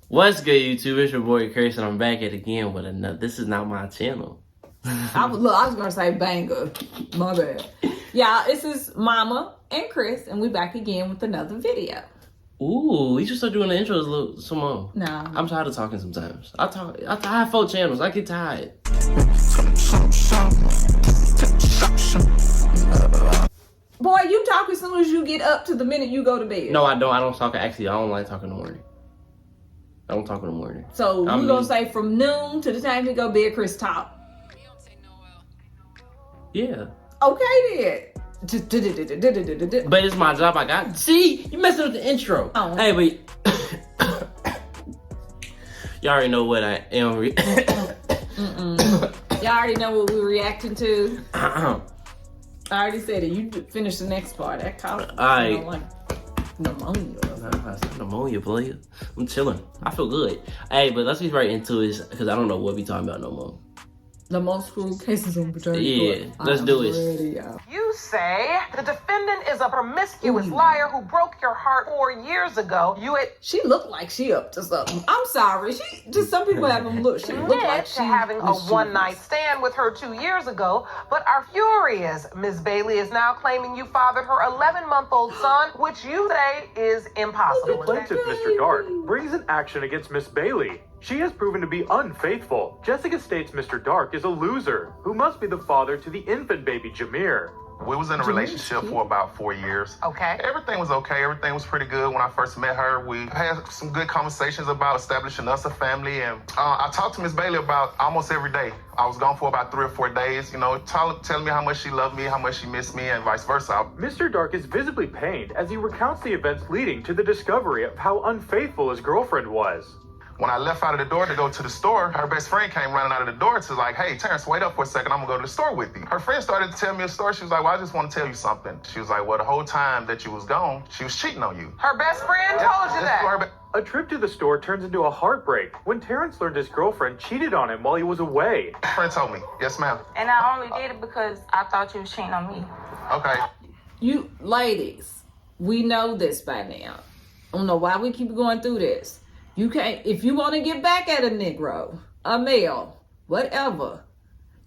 What's good, YouTube? It's your boy Chris, and I'm back at it again with another. This is not my channel. I was gonna say banger. My bad. Y'all, this is Mama and Chris, and we back again with another video. Ooh, we should start doing the intros a little some more. No. I'm tired of talking sometimes. I have 4 channels. I get tired. Boy, you talk as soon as you get up to the minute you go to bed. No, I don't. I don't talk. Actually, I don't like talking in the morning. I don't talk in the morning. So you gonna say from noon to the time you go to bed, Chris talk? Yeah. Okay then. But it's my job. I got. See, you messing up the intro. Oh. Hey, but y'all already know what I am. Y'all already know what we're reacting to. I already said it. You finish the next part. That cough. Alright. Pneumonia. Nah, it's not pneumonia, player. I'm chilling. I feel good. Hey, but let's get right into this because I don't know what we talking about no more. The most cruel cases on paternity. Yeah, let's do this. You say the defendant is a promiscuous liar who broke your heart 4 years ago. She looked like she up to something. I'm sorry. Some people have them look. She looked like she having a one-night stand with her 2 years ago, but are furious. Ms. Bailey is now claiming you fathered her 11-month-old son, which you say is impossible. The plaintiff, Mr. Dart, brings an action against Miss Bailey. She has proven to be unfaithful. Jessica states Mr. Dark is a loser who must be the father to the infant baby Jameer. We was in a relationship for about 4 years. Okay. Everything was okay. Everything was pretty good when I first met her. We had some good conversations about establishing us a family. And I talked to Miss Bailey about almost every day. I was gone for about 3 or 4 days, you know, telling me how much she loved me, how much she missed me, and vice versa. Mr. Dark is visibly pained as he recounts the events leading to the discovery of how unfaithful his girlfriend was. When I left out of the door to go to the store, her best friend came running out of the door to like, hey, Terrence, wait up for a second. I'm gonna go to the store with you. Her friend started to tell me a story. She was like, well, I just want to tell you something. She was like, well, the whole time that you was gone, she was cheating on you. Her best friend told you that. A trip to the store turns into a heartbreak when Terrence learned his girlfriend cheated on him while he was away. Her friend told me, yes, ma'am. And I only did it because I thought you was cheating on me. Okay. You ladies, we know this by now. I don't know why we keep going through this. You can't, if you want to get back at a Negro, a male, whatever,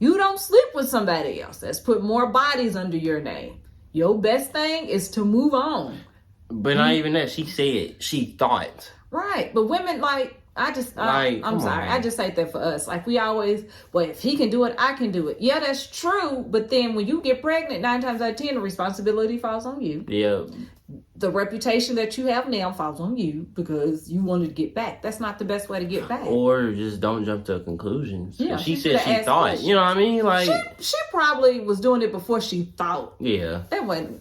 you don't sleep with somebody else. That's put more bodies under your name. Your best thing is to move on. But not even that. She said she thought. Right. But women, like, I'm sorry. I just say that for us. Like, we always, well, if he can do it, I can do it. Yeah, that's true. But then when you get pregnant, 9 times out of 10, the responsibility falls on you. Yeah. The reputation that you have now falls on you because you wanted to get back. That's not the best way to get back. Or just don't jump to conclusions. Yeah, she said she thought. questions. You know what I mean? Like she probably was doing it before she thought. Yeah. That wasn't.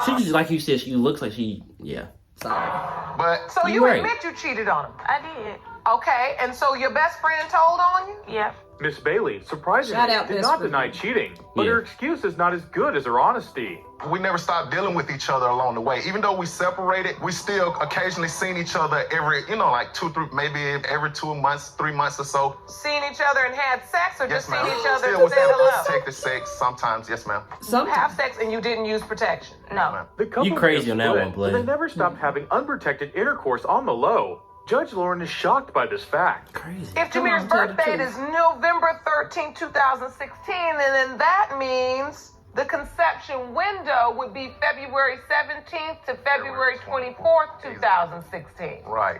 She just, like you said, she looks like she, yeah. Sorry. But So you Right. admit you cheated on him. I did. Okay, and so your best friend told on you? Yep. Miss Bailey, surprisingly, Shout out, did best not friend. deny cheating, but Yeah. her excuse is not as good as her honesty. we never stopped dealing with each other along the way. Even though we separated, we still occasionally seen each other every, like 2, 3, maybe every 2 months, 3 months or so. Seen each other and had sex, or Yes, just ma'am. seen each other Still to was say hello? protected sex sometimes. Yes, ma'am. Have Sometimes. sex and you didn't use protection. No. The couple You crazy may on have that split, one, Blake. but they never stopped having unprotected intercourse on the low. Judge Lauren is shocked by this fact. Crazy. If Come Jameer's on, tell the birth date truth. is November 13, 2016, then that means the conception window would be February 17th to February 24th, 2016. Right.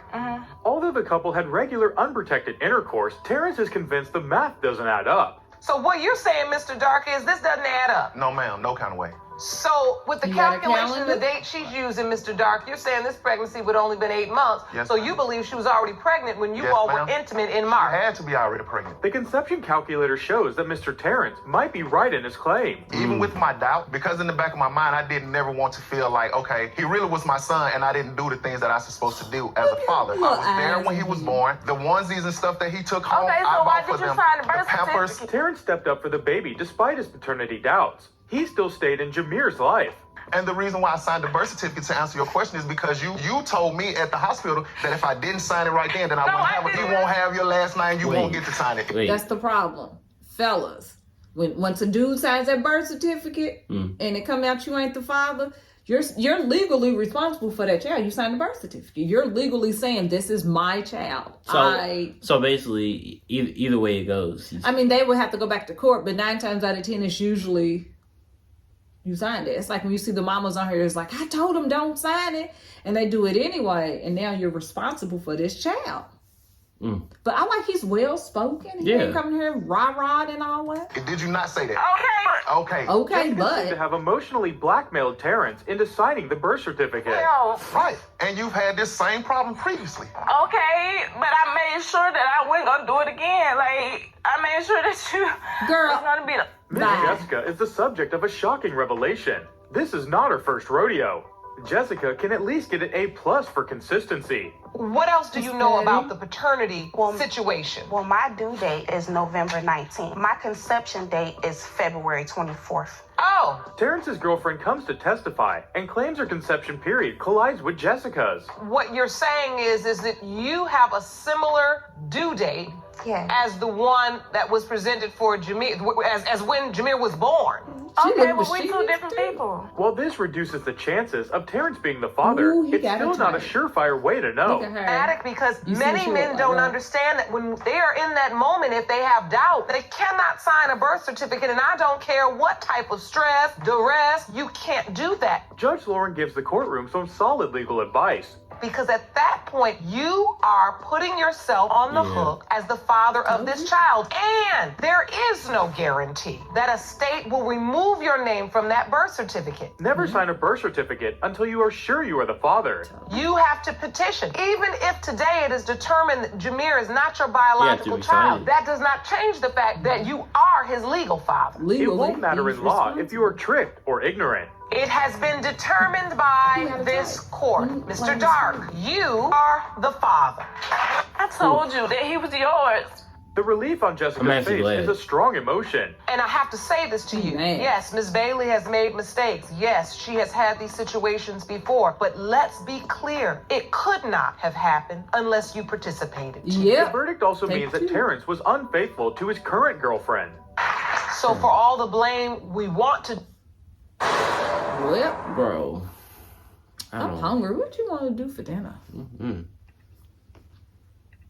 Although the couple had regular unprotected intercourse, Terrence is convinced the math doesn't add up. So what you're saying, Mr. Dark, is this doesn't add up. No, ma'am. No kind of way. So with the You got a calculation, calendar? the date she's using, Mr. Dark, you're saying this pregnancy would only been 8 months. Yes, so ma'am. you believe she was already pregnant when you Yes, all were ma'am. intimate in I March. had to be already pregnant. The conception calculator shows that Mr. Terrence might be right in his claim. Even with my doubt, because in the back of my mind, I didn't never want to feel like, okay, he really was my son, and I didn't do the things that I was supposed to do as a father. I Little was there eyes when he in was you. born. The onesies and stuff that he took home, Okay, so I why bought for did you them. sign the birth Pampers. certificate? Terrence stepped up for the baby despite his paternity doubts. He still stayed in Jameer's life. And the reason why I signed the birth certificate, to answer your question, is because you told me at the hospital that if I didn't sign it right then I wouldn't have it. You won't have your last name. You won't get to sign it. Wait. That's the problem. Fellas, once a dude signs that birth certificate and it come out you ain't the father, You're legally responsible for that child. You signed the birth certificate. You're legally saying this is my child. So basically, either way it goes. I mean, they would have to go back to court, but 9 times out of 10, it's usually you signed it. It's like when you see the mamas on here, it's like, I told them don't sign it, and they do it anyway, and now you're responsible for this child. But I like he's well spoken. He ain't coming here rah-rah and all that. Did you not say that? Okay. Okay. Okay, Jessica seemed to but have emotionally blackmailed Terrence into signing the birth certificate. Well, Right. And you've had this same problem previously. Okay, but I made sure that I wasn't gonna do it again. Like, I made sure that you Girl. was gonna be the... Miss Bye. Jessica is the subject of a shocking revelation. This is not her first rodeo. Jessica can at least get an A+ for consistency. what else do you know about the paternity situation? Well, my due date is November 19th. My conception date is February 24th. Oh, Terrence's girlfriend comes to testify and claims her conception period collides with Jessica's. what you're saying is that you have a similar due date Yeah. as the one that was presented for Jameer, as when Jameer was born. Okay, was but we she two different too? people. While this reduces the chances of Terrence being the father, Ooh, he it's got still it not a tight. surefire way to look know. at her. Addict, because You see many she men look don't like that. understand that when they are in that moment, if they have doubt, they cannot sign a birth certificate. And I don't care what type of stress, duress, you can't do that. Judge Lauren gives the courtroom some solid legal advice. Because at that point, you are putting yourself on the hook as the father of this child. And there is no guarantee that a state will remove your name from that birth certificate. Never sign a birth certificate until you are sure you are the father. You have to petition. Even if today it is determined that Jameer is not your biological resign child, it. that does not change the fact that you are his legal father. Legally, It won't matter he's in law if responsible. you are tricked or ignorant. It has been determined by this court. Mr. Dark, you are the father. I told you that he was yours. The relief on Jessica's I'm actually face glad. is a strong emotion. And I have to say this to you. Man. Yes, Ms. Bailey has made mistakes. Yes, she has had these situations before. But let's be clear. It could not have happened unless you participated. The Yep. verdict also Take means that 2. Terrence was unfaithful to his current girlfriend. So for all the blame we want to Well, Bro. I I'm don't hungry. What you want to do for dinner?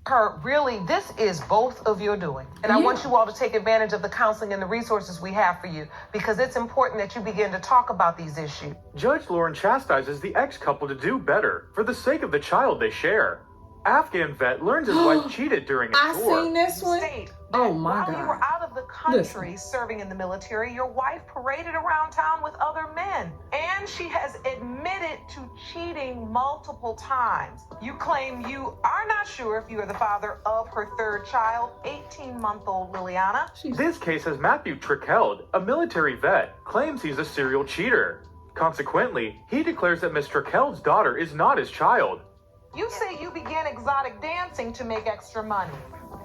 her, really, this is both of your doing. And I want you all to take advantage of the counseling and the resources we have for you, because it's important that you begin to talk about these issues. Judge Lauren chastises the ex-couple to do better for the sake of the child they share. Afghan vet learns his wife cheated during a I tour. seen this one. State Oh that my while you were God. out of the country serving in the military, your wife paraded around town with other men. And she has admitted to cheating multiple times. You claim you are not sure if you are the father of her third child, 18-month-old Liliana. This case has Matthew Trickeld, a military vet, claims he's a serial cheater. Consequently, he declares that Miss Trickeld's daughter is not his child. You say you began exotic dancing to make extra money.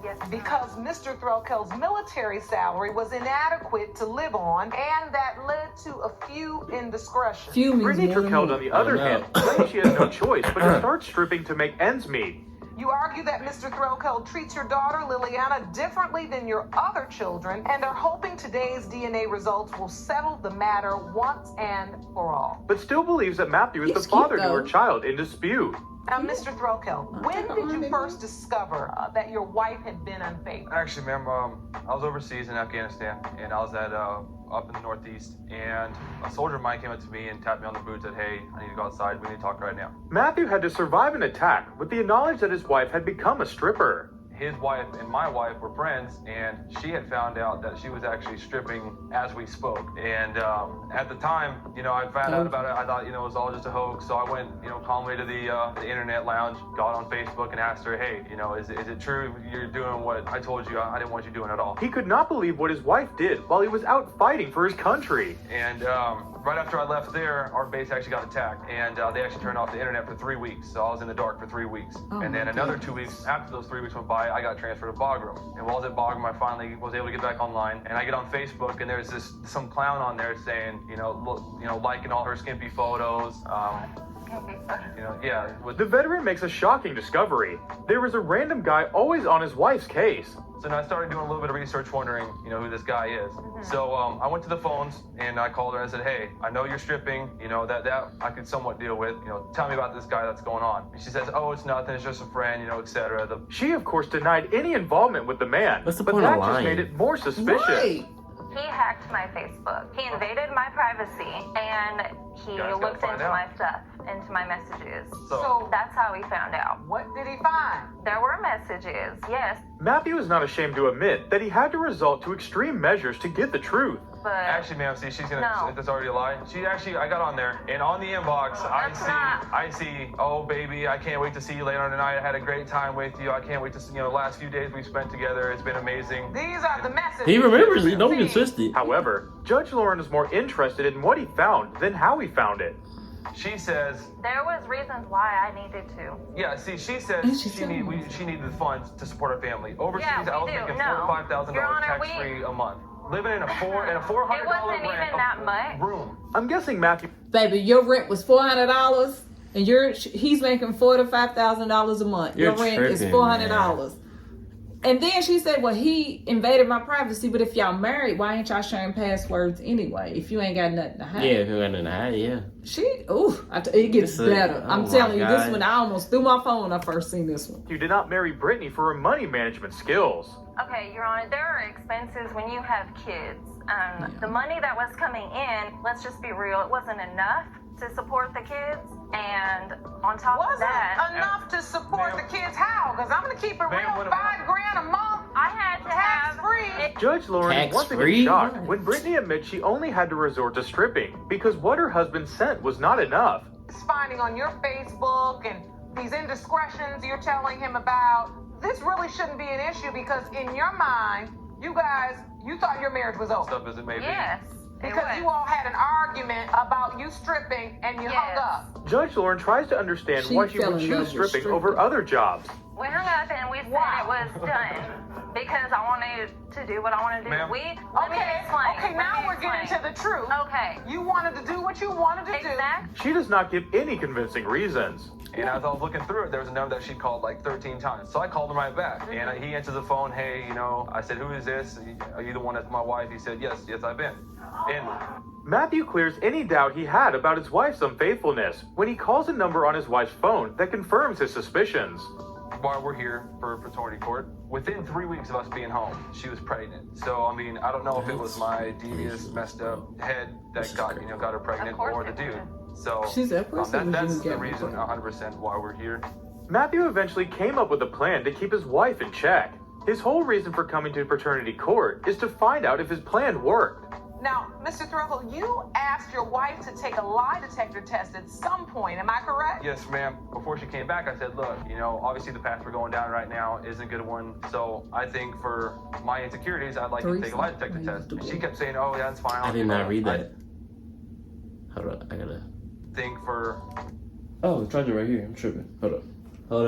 Yes. Because Mr. Threlkeld's military salary was inadequate to live on, and that led to a few indiscretions. Few means Brittany more than Trickeld, one. on the other know. hand, claims she has no choice but to start stripping to make ends meet. You argue that Mr. Threlkeld treats your daughter, Liliana, differently than your other children, and are hoping today's DNA results will settle the matter once and for all. But still believes that Matthew is He's the father cute, to her though. child in dispute. Now, Mr. Threlkeld, when did you Maybe. first discover that your wife had been unfaithful? Actually, ma'am, I was overseas in Afghanistan, and I was at up in the Northeast, and a soldier of mine came up to me and tapped me on the boot and said, "Hey, I need to go outside. We need to talk right now." Matthew had to survive an attack with the knowledge that his wife had become a stripper. His wife and my wife were friends, and she had found out that she was actually stripping as we spoke. And at the time, I found out about it. I thought, it was all just a hoax. So I went, calmly to the internet lounge, got on Facebook, and asked her, "Hey, is it true you're doing what I told you I didn't want you doing at all?" He could not believe what his wife did while he was out fighting for his country. And right after I left there, our base actually got attacked, and they actually turned off the internet for 3 weeks. So I was in the dark for 3 weeks. Oh And then my another God. 2 weeks after those 3 weeks went by, I got transferred to Bagram. And while I was at Bagram, I finally was able to get back online. And I get on Facebook, and there's some clown on there saying, liking all her skimpy photos. The veteran makes a shocking discovery. There is a random guy always on his wife's case. So then I started doing a little bit of research, wondering, you know, who this guy is. So I went to the phones and I called her and I said, hey, I know you're stripping, you know, that I could somewhat deal with, you know, tell me about this guy that's going on. And she says, oh, it's nothing, it's just a friend, you know, etc. She, of course, denied any involvement with the man, What's the but point that of just lying? made it more suspicious. Right. He hacked my Facebook. He invaded my privacy, and he Guys gotta looked find into out. my stuff, into my messages. So That's how he found out. What did he find? There were messages, yes, Matthew is not ashamed to admit that he had to resort to extreme measures to get the truth. but actually, ma'am, see, she's gonna. No. That's already a lie. I got on there, and on the inbox, I see. Oh, baby, I can't wait to see you later on tonight. I had a great time with you. I can't wait to see, you know, the last few days we've spent together. It's been amazing. These are the messages. He remembers it. Don't get twisted. However, Judge Lauren is more interested in what he found than how he found it. She says, there was reasons why I needed to. yeah. See, she says And she she needed the funds to support our family. Overseas, Yeah, we I was do. making No. $4,000 to Your Honor, $5,000 tax-free a month, living in a $400 It wasn't even rent that much. room. I'm guessing Matthew Baby, your rent was $400 and he's making $4,000 to $5,000 a month. You're Your rent is tripping, $400. And then she said, well, he invaded my privacy, but if y'all married, why ain't y'all sharing passwords anyway? If you ain't got nothing to hide. Yeah, if you got nothing to hide, yeah. It gets It's a- better. oh I'm my telling you, this God. one, I almost threw my phone when I first seen this one. did not marry Brittany for her money management skills. Okay, Your Honor, there are expenses when you have kids. The money that was coming in, let's just be real, it wasn't enough to support the kids. And on top of Wasn't that, enough to support the kids. How? Because I'm going to keep it real. $5 grand a month. I had to have Tax-free. Judge Lauren is once Tax-free? again shocked when Brittany admits she only had to resort to stripping because what her husband sent was not enough. He's finding on your Facebook and these indiscretions you're telling him about. This really shouldn't be an issue because in your mind, you thought your marriage was over. Stuff as it may be. yes, it Because was. you all had an argument about you stripping and you hung Yes. up. Judge Lauren tries to understand She why she fell would in love choose with stripping stripping. over other jobs. We hung up and we said Wow. it was done because I wanted to do what I wanted to do. Ma'am? Let me explain. Okay, now we're getting to the truth. Okay. You wanted to do what you wanted to do. Exactly. She does not give any convincing reasons. And as I was looking through it, there was a number that she called like 13 times. So I called him right back. And he answered the phone, hey, you know, I said, who is this? Are you the one that's my wife? He said, yes, I've been. And Matthew clears any doubt he had about his wife's unfaithfulness when he calls a number on his wife's phone that confirms his suspicions. while we're here for paternity court, within 3 weeks of us being home, she was pregnant. So, I mean, I don't know if it was my devious, messed up head that got her pregnant or the dude. So, She said, "Of course it was that's you the got me reason pregnant." 100% why we're here. Matthew eventually came up with a plan to keep his wife in check. His whole reason for coming to paternity court is to find out if his plan worked. Now, Mr. Thrunkle, you asked your wife to take a lie detector test at some point, am I correct? Yes, ma'am. Before she came back, I said, look, obviously the path we're going down right now isn't a good one. So I think for my insecurities, I'd like you to take a lie detector test. And she kept saying, oh, yeah, that's fine. I did not read that. Hold on, I gotta. Think for... Oh, the charger right here. I'm tripping. Hold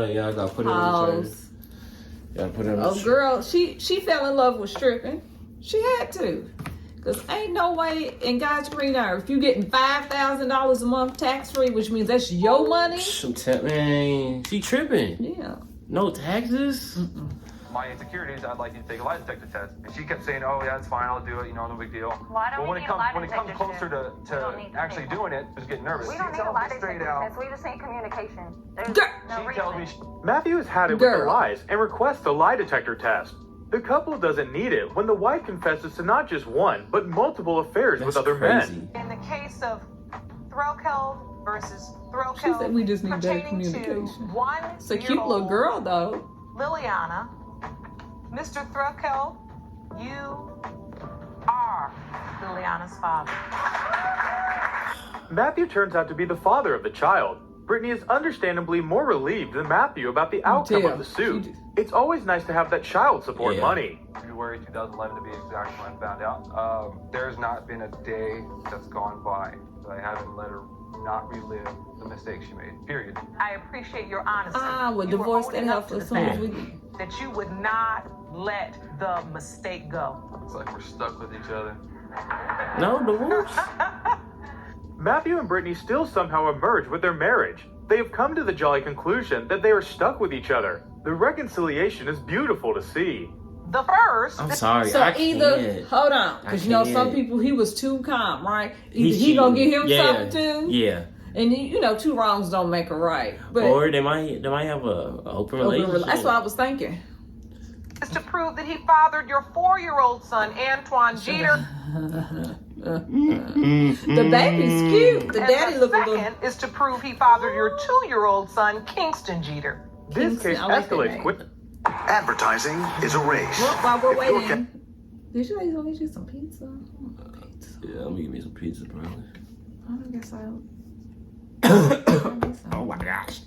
on, y'all gotta put it on the charger. Pause. Gotta put it on the Oh, charger. girl, she fell in love with stripping. She had to. Because ain't no way in God's green earth you getting $5,000 a month tax-free, which means that's your money. Man, she tripping. Yeah. No taxes? my insecurities, I'd like you to take a lie detector test. And she kept saying, oh, yeah, it's fine, I'll do it, no big deal. Why don't but we when need it a comes lie when it comes detector closer test? We don't need to actually take doing it, just getting nervous. We She don't need a tells lie me straight detector out. test. We just need communication. There's Girl. no She reason. tells me Matthew has had it with the lies and requests a lie detector test. The couple doesn't need it when the wife confesses to not just one, but multiple affairs with other men. In the case of Threlkeld versus Threlkeld, She said we just need better pertaining to communication. 1 It's a cute little girl, though. Liliana, Mr. Threlkeld, you are Liliana's father. Matthew turns out to be the father of the child. Brittany is understandably more relieved than Matthew about the outcome of the suit. It's always nice to have that child support money. February 2011 to be exact when I found out. There's not been a day that's gone by that I haven't let her not relive the mistake she made, period. I appreciate your honesty. We're You were divorced owning and up help to as the soon as fact we do. that you would not let the mistake go. It's like we're stuck with each other. No, divorce. Matthew and Brittany still somehow emerge with their marriage. They have come to the jolly conclusion that they are stuck with each other. The reconciliation is beautiful to see. The first. I'm sorry. So I either can't. hold on, because you know some can't. people he was too calm, right? Either He's he gonna cheating. get him something too, Yeah. and you know 2 wrongs don't make a right. But Or they might have a open relationship. that's what I was thinking. Is to prove that he fathered your 4-year-old son, Antoine Jeter. The baby's cute. The And daddy the look a little. second is to prove he fathered your 2-year-old son, Kingston Jeter. This Kingston, case I like that escalates name. quickly. Advertising is a race. Well, while we're If you're waiting, did you guys want to get some pizza? I want pizza. Yeah, I'm gonna give me some pizza, probably. I guess I'll. Oh my gosh.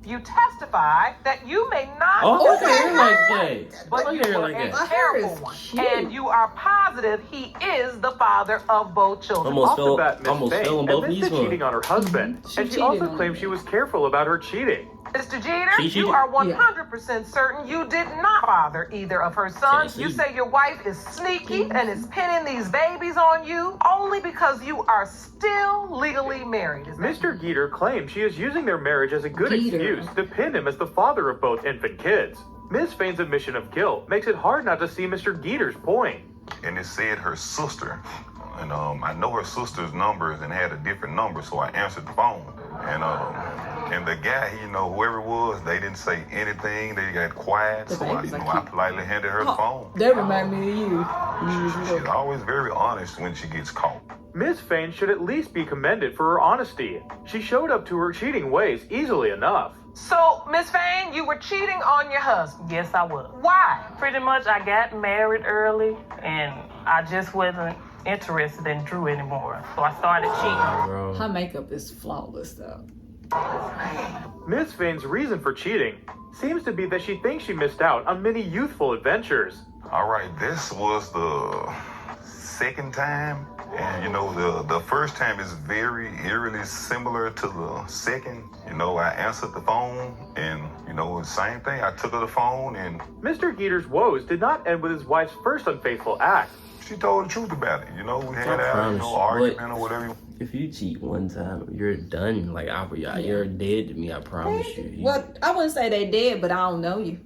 You testify that you may not. Oh, Oh, look at her like that. But Look you at her were like a that. careful Her is one. cute. And you are positive he is the father of both children. Almost Off the fell- bat, Miss almost Fain fell in both admits these to ones. cheating on her husband, She and she cheated also on claims him. she was careful about her cheating. Mr. Jeter, She cheated. you are 100% certain you did not father either of her sons. Tennessee. You say your wife is sneaky and is pinning these babies on you only because you are still legally married. Is that Mr. Geeter claims she is using their marriage as a good Geeter. excuse to pin him as the father of both infant kids. Ms. Fain's admission of guilt makes it hard not to see Mr. Geeter's point. And it said her sister. And I know her sister's numbers and had a different number, so I answered the phone. And the guy, whoever it was, they didn't say anything. They got quiet, The so I, baby's like, I politely handed her the phone. That remind me of you. She's always very honest when she gets caught. Ms. Fain should at least be commended for her honesty. She showed up to her cheating ways easily enough. so? Miss Fain, you were cheating on your husband. Yes, I was. Why? Pretty much, I got married early, and I just wasn't interested in Drew anymore. So I started cheating. Bro. Her makeup is flawless though. Ms. Fain's reason for cheating seems to be that she thinks she missed out on many youthful adventures. All right, this was the second time. And, the first time is very eerily similar to the second. I answered the phone and, same thing. I took her the phone and Mr. Geeter's woes did not end with his wife's first unfaithful act. she told the truth about it. We had I our, promise you, argument or whatever. If you cheat one time, you're done. Like you're dead to me. I promise you. Well, I wouldn't say they did, but I don't know you.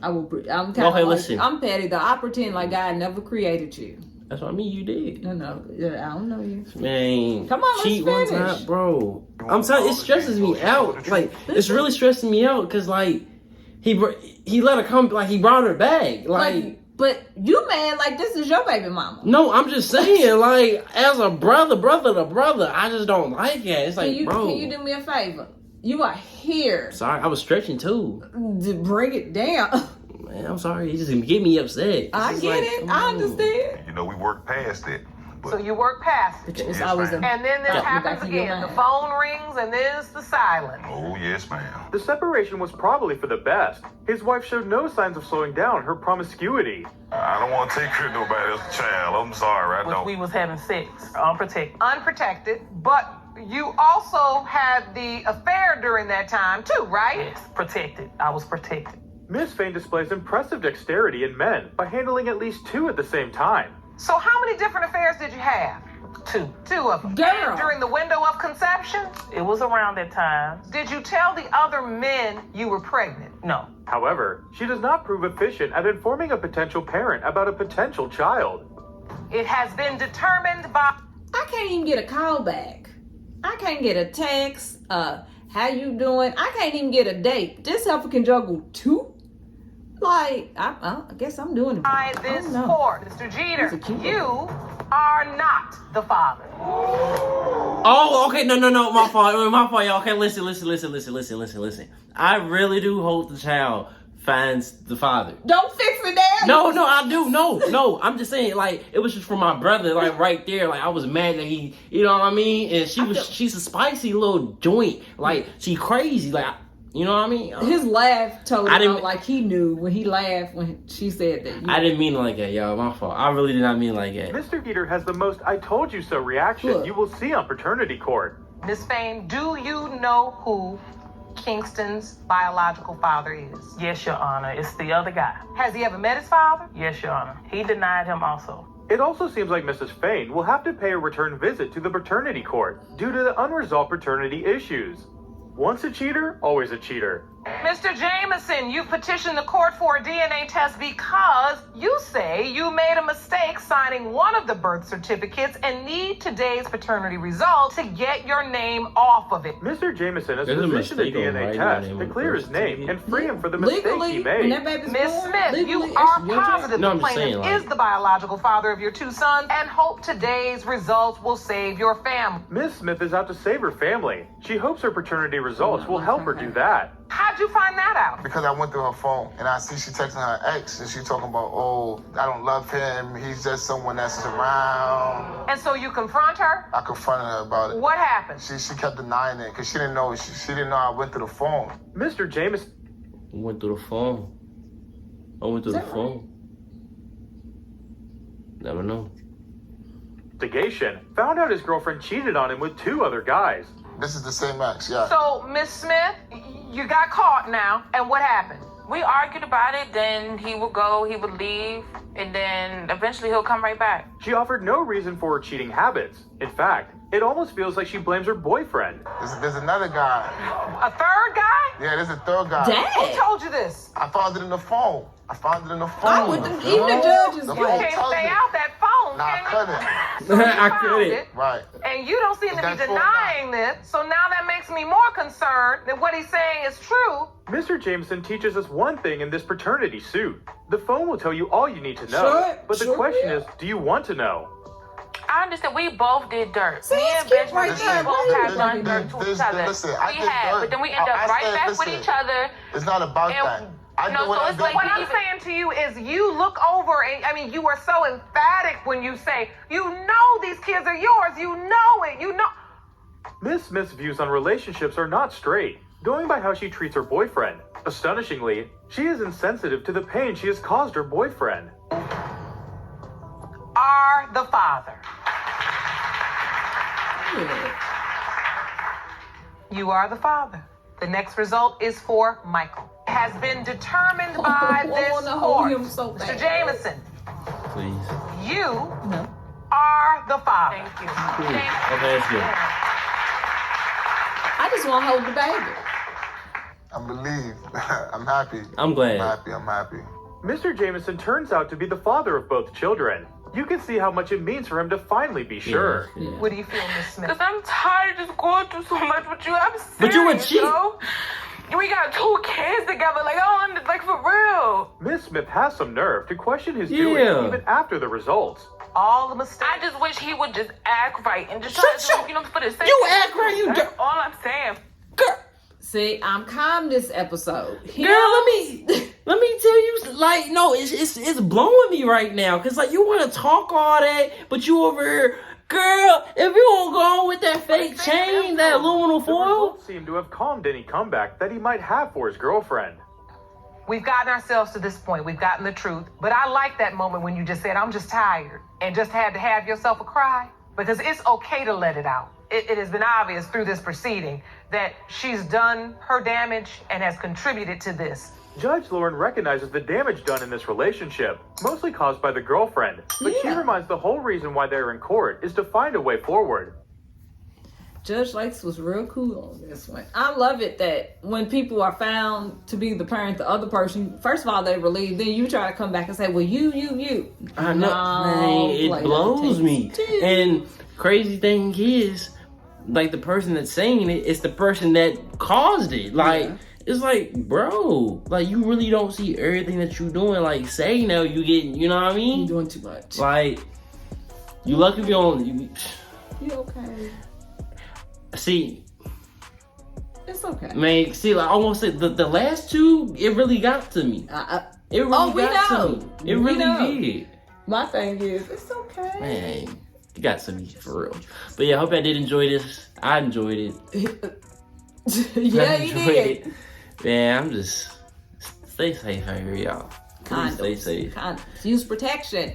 I'm kind Okay, of listen. I'm petty though. I pretend like God never created you. That's what I mean. You did. No, I don't know you. Man, Come on, let's cheat one finish. time, bro. I'm telling you, it stresses me out. Like, it's really stressing me out because, like, he let her come, like, he brought her back. Like, But you man, like this is your baby mama. no, I'm just saying, like, as a brother to brother, I just don't like it. It's like, bro. Can you do me a favor? You are here Sorry, I was stretching too. to bring it down. Man, I'm sorry. You just get me upset. It's I just get like, it. come I on. understand. We worked past it. But So you work past it. It's Yes, always ma'am. And then this Got me happens back to your again. The mind. phone rings and then it's the silence. oh, yes, ma'am. The separation was probably for the best. His wife showed no signs of slowing down her promiscuity. I don't want to take care of nobody else's child. I'm sorry. I Which don't. we was having sex, unprotected. Unprotected, but you also had the affair during that time too, right? Yes, protected. I was protected. Miss Fain displays impressive dexterity in men by handling at least 2 at the same time. So how many different affairs did you have? 2. 2 of them. Girl. And during the window of conception, It was around that time. did you tell the other men you were pregnant? No. However, she does not prove efficient at informing a potential parent about a potential child. It has been determined by... I can't even get a call back. I can't get a text. How you doing? I can't even get a date. This heifer can juggle 2. Like, I guess I'm doing it. by this court. Mr. Jeter, He's a cute you are not the father. Oh, okay, no, my fault, y'all. Okay, listen. I really do hope the child finds the father. Don't fix it, Dad. No, I do. No, I'm just saying, like, it was just for my brother, like, right there. Like, I was mad that he, you know what I mean? And she's a spicy little joint. Like, she crazy. Like, you know what I mean? His laugh told I him didn't- like he knew when he laughed when she said that. I didn't mean it like that, y'all. My fault. I really did not mean it like that. Mr. Geeter has the most I told you so reaction Look. you will see on paternity court. Miss Fain, do you know who Kingston's biological father is? Yes, Your Honor. It's the other guy. Has he ever met his father? Yes, Your Honor. He denied him also. It also seems like Mrs. Fain will have to pay a return visit to the paternity court due to the unresolved paternity issues. Once a cheater, always a cheater. Mr. Jameson, you petitioned the court for a DNA test because you say you made a mistake signing one of the birth certificates and need today's paternity result to get your name off of it. Mr. Jameson has There's a petitioned a mistake on DNA writing test the name to of clear the his birth name and free him for the Legally, mistake he when made. that baby's Miss born, Smith, legally, you it's are your child. positive No, the I'm just plaintiff saying, like- is the biological father of your 2 sons and hope today's results will save your family. Miss Smith is out to save her family. She hopes her paternity results will help her do that. How'd you find that out? Because I went through her phone and I see she texting her ex and she talking about, oh, I don't love him. He's just someone that's around. And so you confront her? I confronted her about it. What happened? She kept denying it because she didn't know. She didn't know I went through the phone. Mr. Jameson Went through the phone. I went through the phone. Never know. investigation found out his girlfriend cheated on him with 2 other guys. This is the same ex, yeah. So, Miss Smith, you got caught now, and what happened? We argued about it, then he would go, he would leave, and then eventually he'll come right back. She offered no reason for her cheating habits. In fact, it almost feels like she blames her boyfriend. There's another guy. A third guy? Yeah, there's a third guy. Dang. Who told you this? I found it in the phone. Even the judge is You like, can't stay out that phone, Nah, I can couldn't. you? So you I found couldn't. it, Right. and you don't seem to be That's full denying this, so now that makes me more concerned that what he's saying is true. Mr. Jameson teaches us one thing in this paternity suit. The phone will tell you all you need to know. Sure, but the sure question will. is, do you want to know? I understand we both did dirt. See, Me it's and cute Benjamin, right there. we both Why have you done doing dirt to this? each other. Listen, we I did have, dirt. but then we end up I right said, back with listen, each other. It's not about And, that. I you know, did what so I it's did. like What I'm saying to you is you look over and, I mean, you are so emphatic when you say, you know these kids are yours, you know it, you know. Miss Smith's views on relationships are not straight, going by how she treats her boyfriend. Astonishingly, she is insensitive to the pain she has caused her boyfriend. Are the father. You are the father. The next result is for Michael. Has been determined by I this wanna hold court. him so Mr. bad. Jameson, Please. you No. are the father. Thank you. Cool. Thank you. Okay, that's good. I just want to hold the baby. I'm relieved. I'm happy. I'm glad. I'm happy. Mr. Jameson turns out to be the father of both children. You can see how much it means for him to finally be sure. Yeah. What do you feel, Miss Smith? Because I'm tired of just going through so much with you. I'm serious, But you would cheat. yo. We got 2 kids together, like, oh, like for real. Miss Smith has some nerve to question his Yeah. doings even after the results. All the mistakes. I just wish he would just act right and just try Shut to, you know, for the sake You of act right, you That's all I'm saying. Girl, See, I'm calm this episode. let me tell you, like, no, it's blowing me right now, cause like you want to talk all that, but you over here, girl. If you won't go on with that fake chain, that aluminum The foil, results seem to have calmed any comeback that he might have for his girlfriend. We've gotten ourselves to this point. We've gotten the truth. But I like that moment when you just said, I'm just tired, and just had to have yourself a cry. Because it's okay to let it out. It has been obvious through this proceeding that she's done her damage and has contributed to this. Judge Lauren recognizes the damage done in this relationship, mostly caused by the girlfriend, but she Yeah. reminds the whole reason why they're in court is to find a way forward. Judge Lakes was real cool on this one. I love it that when people are found to be the parent, the other person, first of all, they relieved. Then you try to come back and say, well, you. I know, man, it like, blows me. Dude. And crazy thing is, like the person that's saying it, it's the person that caused it. Like, Yeah. it's like, bro, like you really don't see everything that you doing. Like, say now you getting, you know what I mean? You're doing too much. Like, you lucky if you don't. You okay? See, It's okay. man, see, like I almost said the last 2, it really got to me. It really we got know. to me. It We really know. did. My thing is, it's okay. Man, it got to me for real. But yeah, I hope I did enjoy this. I enjoyed it. Yeah, I you enjoyed did. it. Man, I'm just stay safe out here, y'all. Please stay Condoms. safe. Condoms. Use protection.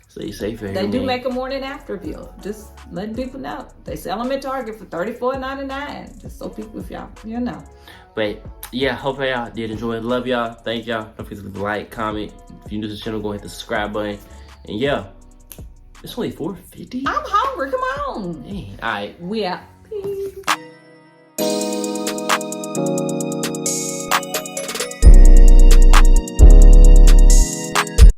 Stay safe out here. They do man. make a morning after pill. Just letting people know. They sell them at Target for $34.99. Just so people, if y'all, you know. But yeah, hope y'all did enjoy it. Love y'all. Thank y'all. Don't forget to leave a like, comment. If you're new to the channel, go hit the subscribe button. And yeah, it's only 4:50. I'm hungry. Come on. Dang. All right. We out.